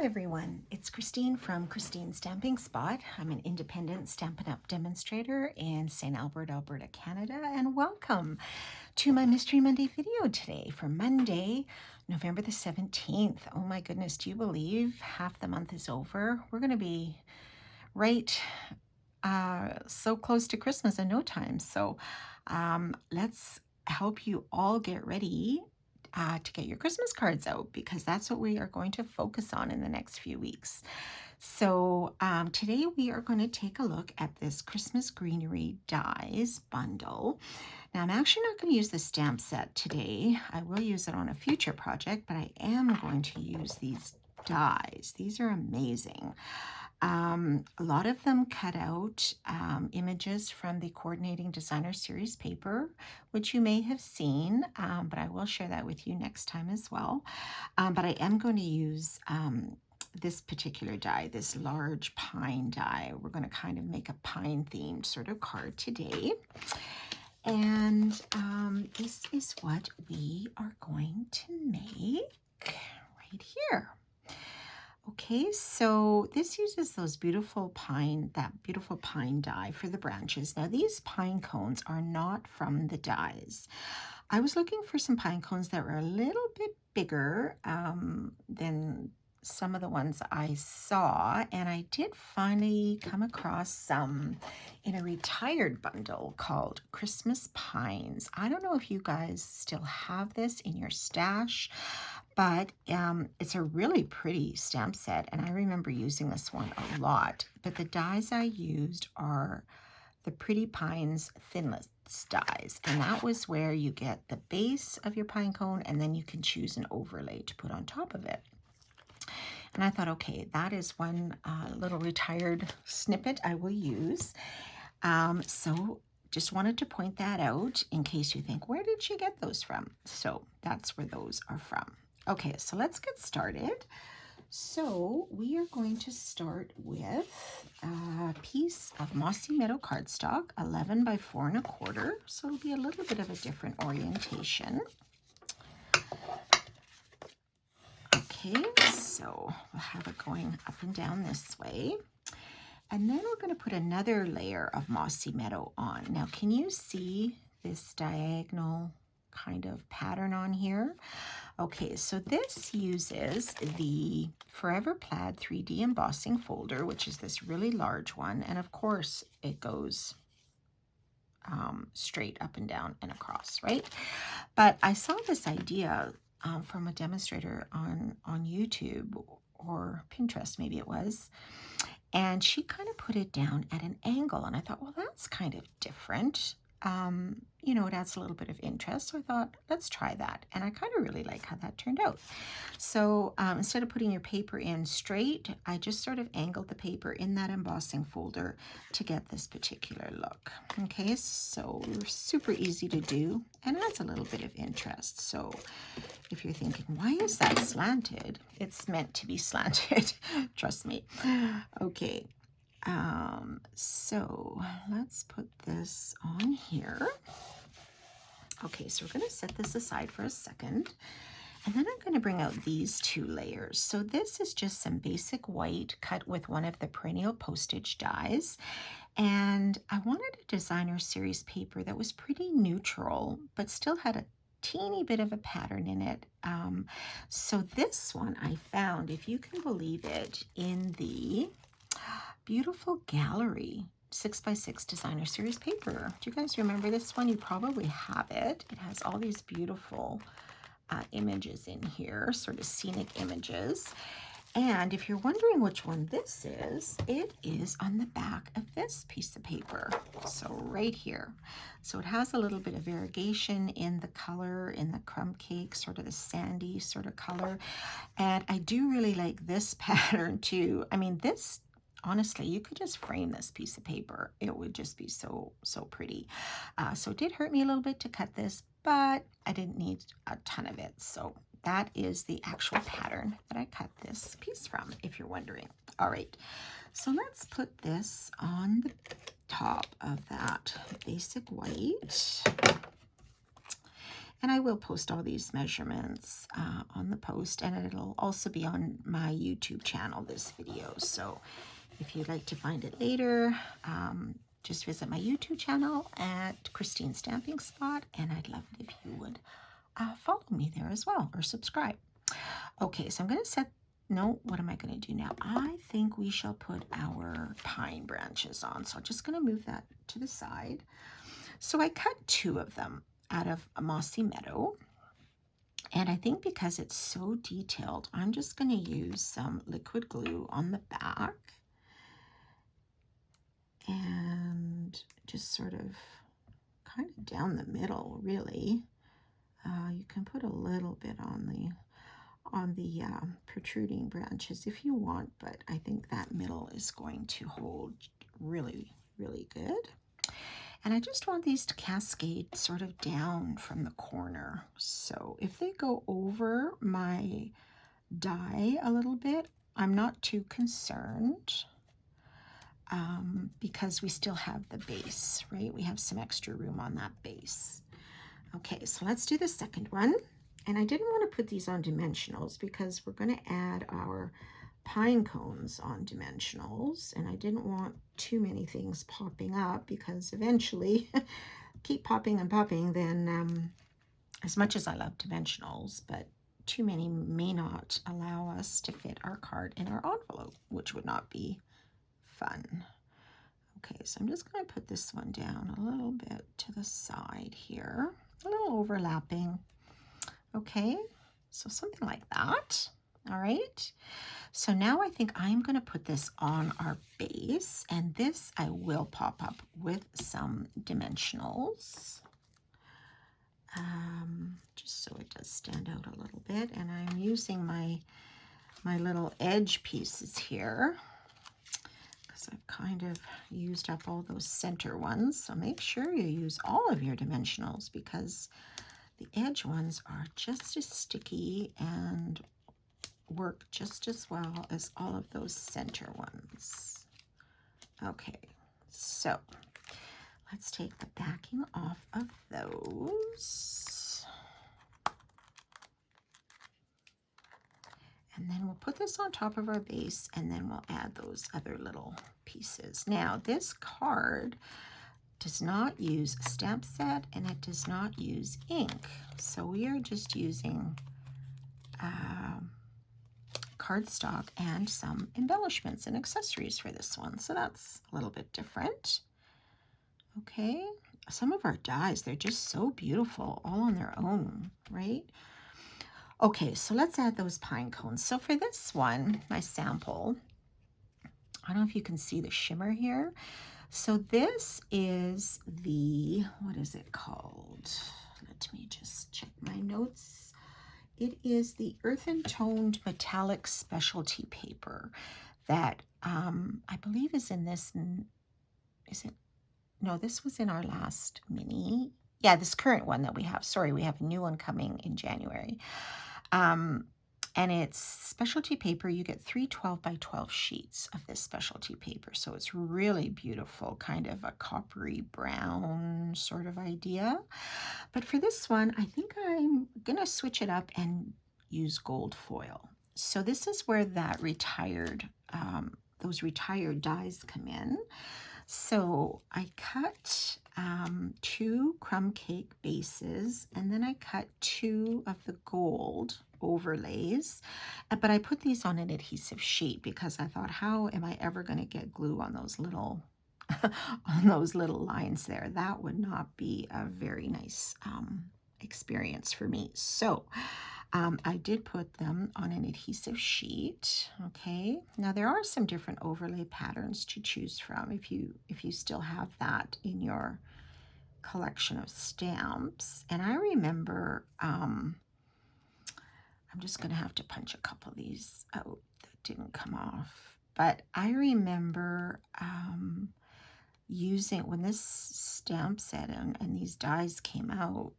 everyone, it's Christine from Christine's Stamping Spot. I'm an independent Stampin' Up! Demonstrator in St. Albert, Alberta, Canada, and welcome to my Mystery Monday video today for Monday, November the 17th. Oh my goodness, do you believe half the month is over? We're going to be right so close to Christmas in no time. So let's help you all get ready to get your Christmas cards out, because that's what we are going to focus on in the next few weeks. So today we are going to take a look at this Christmas Greenery dies bundle. Now I'm actually not going to use the stamp set today. I will use it on a future project, but I am going to use these dies. These are amazing. A lot of them cut out images from the Coordinating Designer Series paper, which you may have seen, but I will share that with you next time as well. But I am going to use this particular die, this large pine die. We're going to kind of make a pine themed sort of card today. And this is what we are going to make right here. Okay, so this uses those beautiful pine, that beautiful pine die for the branches. Now these pine cones are not from the dies. I was looking for some pine cones that were a little bit bigger than some of the ones I saw, and I did finally come across some in a retired bundle called Christmas Pines. I don't know if you guys still have this in your stash, but it's a really pretty stamp set, and I remember using this one a lot. But the dies I used are the Pretty Pines Thinlits dies, and that was where you get the base of your pine cone, and then you can choose an overlay to put on top of it. And I thought, okay, that is one little retired snippet I will use. So just wanted to point that out in case you think, where did she get those from? So that's where those are from. Okay, so let's get started. So we are going to start with a piece of Mossy Meadow cardstock, 11 by 4 1/4. So it'll be a little bit of a different orientation. Okay, so we'll have it going up and down this way. And then we're going to put another layer of Mossy Meadow on. Now, can you see this diagonal kind of pattern on here? Okay, so this uses the Forever Plaid 3D embossing folder, which is this really large one. And of course, it goes straight up and down and across, right? But I saw this idea from a demonstrator on YouTube or Pinterest, maybe it was. And she kind of put it down at an angle. And I thought, well, that's kind of different. You know, it adds a little bit of interest. So I thought, let's try that. And I kind of really like how that turned out. So instead of putting your paper in straight, I just sort of angled the paper in that embossing folder to get this particular look. Okay, so super easy to do and adds a little bit of interest. So if you're thinking, why is that slanted? It's meant to be slanted, trust me. Okay. So let's put this on here. Okay, so we're going to set this aside for a second. And then I'm going to bring out these two layers. So this is just some basic white cut with one of the perennial postage dies. And I wanted a designer series paper that was pretty neutral, but still had a teeny bit of a pattern in it. So this one I found, if you can believe it, in the beautiful Gallery 6x6 designer series paper. Do you guys remember this one? You probably have it. It has all these beautiful images in here, sort of scenic images. And if you're wondering which one this is, it is on the back of this piece of paper. So right here. So it has a little bit of variegation in the color, in the crumb cake, sort of the sandy sort of color. And I do really like this pattern too. I mean, this, honestly, you could just frame this piece of paper. It would just be so pretty. So it did hurt me a little bit to cut this, but I didn't need a ton of it. So that is the actual pattern that I cut this piece from, if you're wondering. All right, so let's put this on the top of that basic white. And I will post all these measurements on the post, and it'll also be on my YouTube channel, this video. So if you'd like to find it later, just visit my YouTube channel at Christine Stamping Spot, and I'd love it if you would follow me there as well, or subscribe. Okay, so I'm going to set, no, what am I going to do now? I think we shall put our pine branches on. So I'm just going to move that to the side. So I cut 2 of them out of a mossy meadow. And I think because it's so detailed, I'm just going to use some liquid glue on the back and just sort of kind of down the middle, really. You can put a little bit on the protruding branches if you want, but I think that middle is going to hold really, really good. And I just want these to cascade sort of down from the corner. So if they go over my die a little bit, I'm not too concerned because we still have the base, right? We have some extra room on that base. Okay, so let's do the second one. And I didn't want to put these on dimensionals because we're going to add our pine cones on dimensionals, and I didn't want too many things popping up because eventually keep popping and popping, then as much as I love dimensionals, but too many may not allow us to fit our card in our envelope, which would not be fun. Okay, so I'm just going to put this one down a little bit to the side here, a little overlapping. Okay, so something like that. All right, so now I think I'm going to put this on our base, and this I will pop up with some dimensionals, just so it does stand out a little bit. And I'm using my little edge pieces here because I've kind of used up all those center ones. So make sure you use all of your dimensionals because the edge ones are just as sticky and work just as well as all of those center ones. Okay, so let's take the backing off of those. And then we'll put this on top of our base, and then we'll add those other little pieces. Now, this card does not use a stamp set, and it does not use ink. So we are just using cardstock and some embellishments and accessories for this one. So that's a little bit different. Okay, some of our dies, they're just so beautiful all on their own, right? Okay, so let's add those pine cones. So for this one, my sample, I don't know if you can see the shimmer here. So this is the, what is it called? Let me just check my notes. It is the earthen toned metallic specialty paper that I believe is in this, is it? No, this was in our last mini. Yeah, this current one that we have. Sorry, we have a new one coming in January. And it's specialty paper. You get 3 12 by 12 sheets of this specialty paper. So it's really beautiful, kind of a coppery brown sort of idea. But for this one, I think I'm going to switch it up and use gold foil. So this is where that retired, those retired dies come in. So I cut 2 crumb cake bases, and then I cut 2 of the gold overlays, but I put these on an adhesive sheet because I thought, how am I ever going to get glue on those little on those little lines there? That would not be a very nice experience for me. So I did put them on an adhesive sheet. Okay, now there are some different overlay patterns to choose from if you still have that in your collection of stamps. And I remember I'm just going to have to punch a couple of these out that didn't come off. But I remember using, when this stamp set and these dies came out,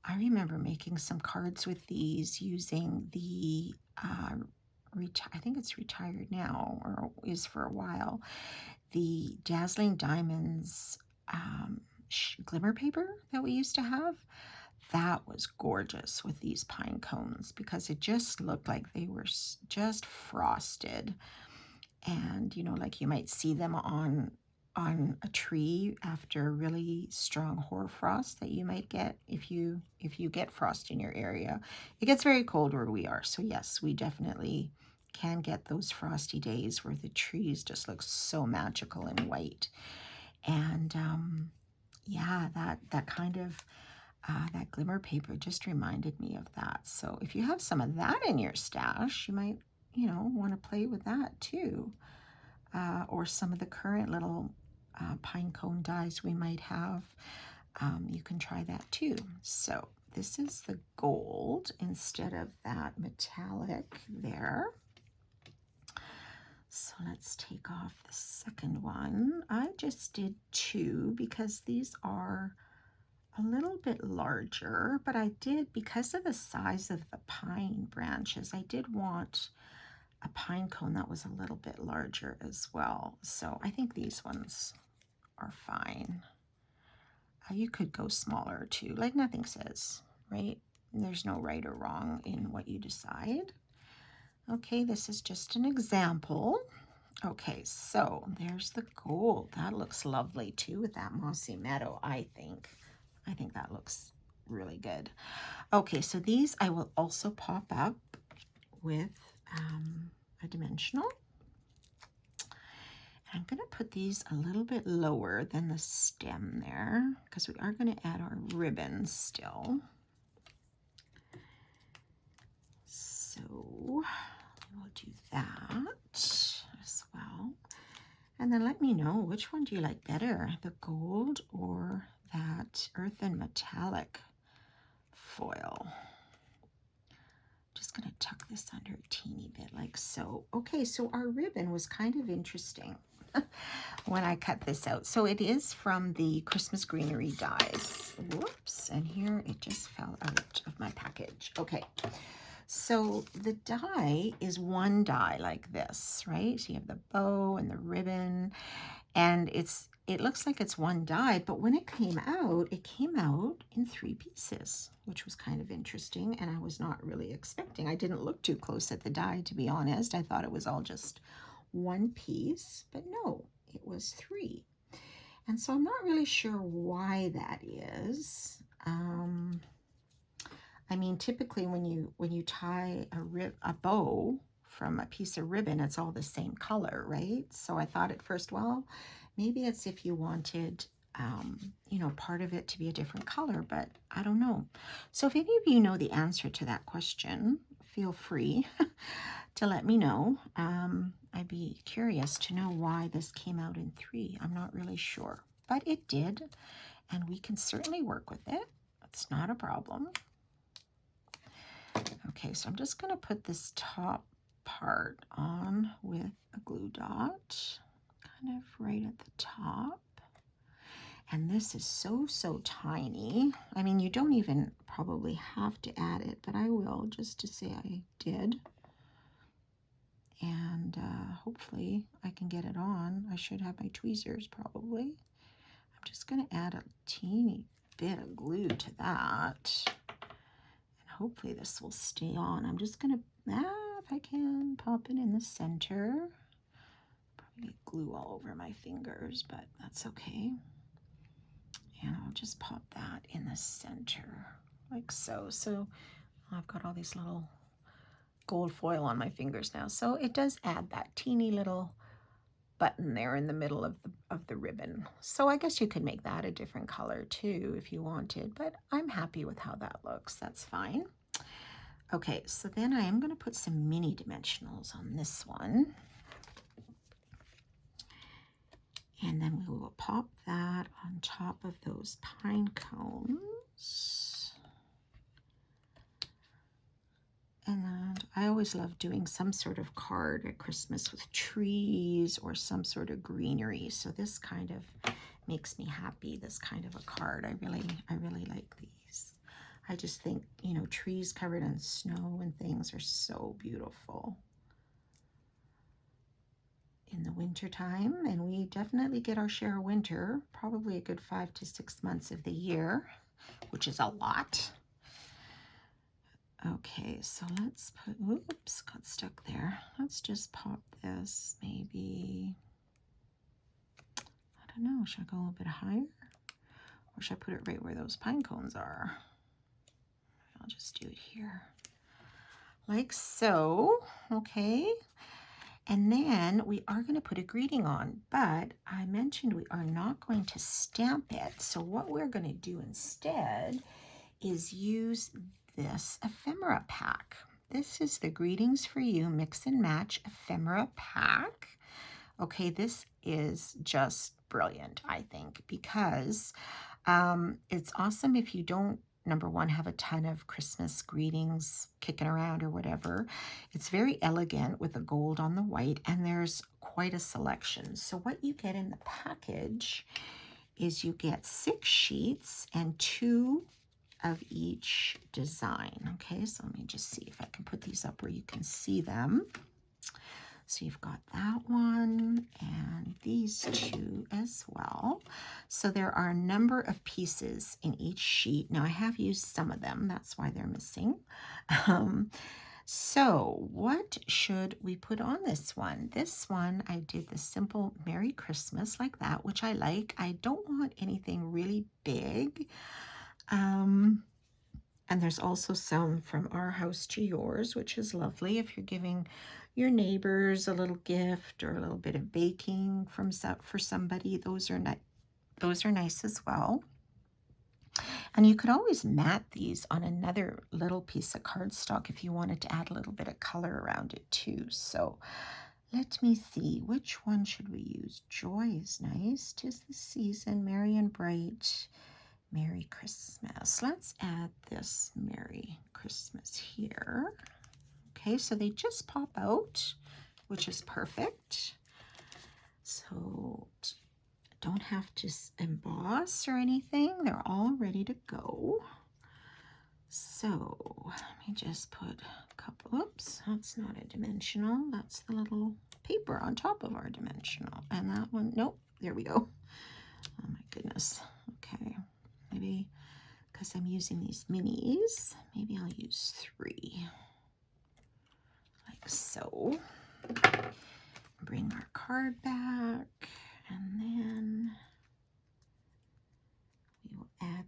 I remember making some cards with these using the, I think it's retired now, or is for a while, the Dazzling Diamonds glimmer paper that we used to have. that was gorgeous with these pine cones because it just looked like they were just frosted. And, you know, like you might see them on a tree after really strong hoarfrost that you might get if you get frost in your area. It gets very cold where we are, so yes, we definitely can get those frosty days where the trees just look so magical and white. And yeah, that kind of that glimmer paper just reminded me of that. So if you have some of that in your stash, you might, you know, want to play with that too. Or some of the current little pine cone dies we might have. You can try that too. So this is the gold instead of that metallic there. So let's take off the second one. I just did 2 because these are a little bit larger, but I did, because of the size of the pine branches, I did want a pine cone that was a little bit larger as well. So I think these ones are fine. You could go smaller too, like nothing says, right? There's no right or wrong in what you decide. Okay, this is just an example. Okay, so there's the gold. That looks lovely too with that mossy meadow, I think. I think that looks really good. Okay, so these I will also pop up with a dimensional. I'm going to put these a little bit lower than the stem there because we are going to add our ribbons still. So we'll do that as well. And then let me know, which one do you like better, the gold or that earthen metallic foil? Just going to tuck this under a teeny bit like so. Okay, so our ribbon was kind of interesting when I cut this out. So it is from the Christmas Greenery dies. Whoops, and here it just fell out of my package. Okay, so the die is one die like this, right? So you have the bow and the ribbon, and it looks like it's one die, but when it came out in 3 pieces, which was kind of interesting, and I was not really expecting. I didn't look too close at the die, to be honest. I thought it was all just one piece, but no, it was 3. And so I'm not really sure why that is. I mean, typically when you tie a bow from a piece of ribbon, it's all the same color, right? So I thought at first, well, maybe it's if you wanted, you know, part of it to be a different color, but I don't know. So if any of you know the answer to that question, feel free to let me know. I'd be curious to know why this came out in 3. I'm not really sure, but it did, and we can certainly work with it. It's not a problem. Okay, so I'm just going to put this top part on with a glue dot, kind of right at the top. And this is so tiny. I mean, you don't even probably have to add it, but I will just to say I did. And hopefully I can get it on. I should have my tweezers probably. I'm just going to add a teeny bit of glue to that. Hopefully this will stay on. I'm just gonna, if I can, pop it in the center. Probably get glue all over my fingers, but that's okay. And I'll just pop that in the center, like so. So I've got all these little gold foil on my fingers now. So it does add that teeny little button there in the middle of the ribbon. So I guess you could make that a different color too if you wanted, but I'm happy with how that looks. That's fine. Okay, so then I am going to put some mini dimensionals on this one. And then we will pop that on top of those pine cones. And I always love doing some sort of card at Christmas with trees or some sort of greenery. So this kind of makes me happy, this kind of a card. I really like these. I just think, you know, trees covered in snow and things are so beautiful in the winter time. And we definitely get our share of winter, probably a good 5 to 6 months of the year. which is a lot. Okay, so let's put, oops, got stuck there. Let's just pop this maybe, I don't know, should I go a little bit higher? Or should I put it right where those pine cones are? I'll just do it here. Like so, okay. And then we are going to put a greeting on, but I mentioned we are not going to stamp it. So what we're going to do instead is use this ephemera pack. This is the Greetings for You Mix and Match ephemera pack. Okay, this is just brilliant, I think, because it's awesome if you don't, number one, have a ton of Christmas greetings kicking around or whatever. It's very elegant with the gold on the white, and there's quite a selection. So what you get in the package is you get 6 sheets and 2 of each design. Okay, so let me just see if I can put these up where you can see them. So you've got that one and these 2 as well. So there are a number of pieces in each sheet. Now I have used some of them, that's why they're missing. So what should we put on this one? This one, I did the simple Merry Christmas like that, which I like. I don't want anything really big. And there's also some from Our House to Yours, which is lovely if you're giving your neighbors a little gift or a little bit of baking for somebody. Those are nice as well. And you could always mat these on another little piece of cardstock if you wanted to add a little bit of color around it too. So let me see, which one should we use? Joy is nice. 'Tis the season, merry and bright. Merry Christmas. Let's add this Merry Christmas here. Okay, so they just pop out, which is perfect. So don't have to emboss or anything. They're all ready to go. So let me just put a couple, oops, that's not a dimensional. That's the little paper on top of our dimensional. And that one, nope, there we go. Oh my goodness, okay. Maybe because I'm using these minis, maybe I'll use 3, like so. Bring our card back, and then we will add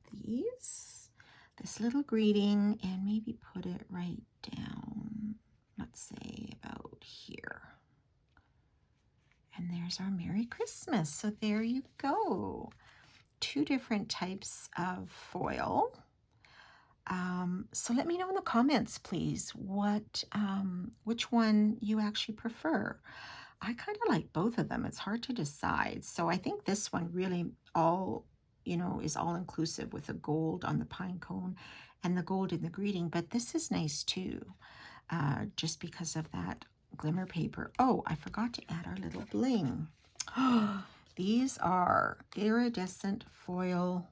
this little greeting, and maybe put it right down, let's say about here. And there's our Merry Christmas. So there you go. 2 different types of foil. So let me know in the comments, please, which one you actually prefer. I kind of like both of them. It's hard to decide. So I think this one really is all inclusive with the gold on the pine cone and the gold in the greeting. But this is nice too, just because of that glimmer paper. Oh, I forgot to add our little bling. These are iridescent foil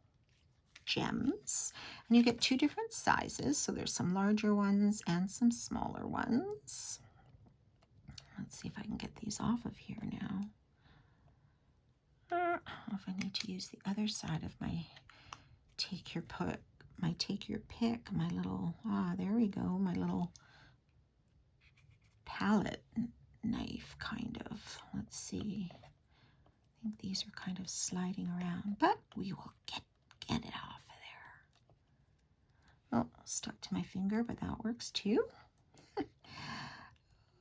gems, and you get 2 different sizes. So there's some larger ones and some smaller ones. Let's see if I can get these off of here now. I don't know if I need to use the other side of my take your pick, my little, there we go, my little palette knife kind of. Let's see. I think these are kind of sliding around, but we will get it off of there. Oh, stuck to my finger, but that works too.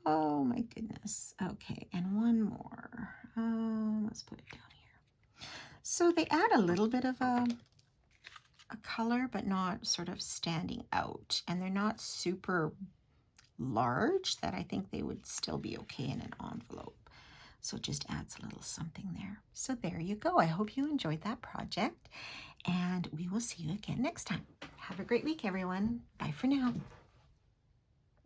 Oh my goodness. Okay, and one more. Let's put it down here. So they add a little bit of a color, but not sort of standing out. And they're not super large, that I think they would still be okay in an envelope. So it just adds a little something there. So there you go. I hope you enjoyed that project, and we will see you again next time. Have a great week, everyone. Bye for now.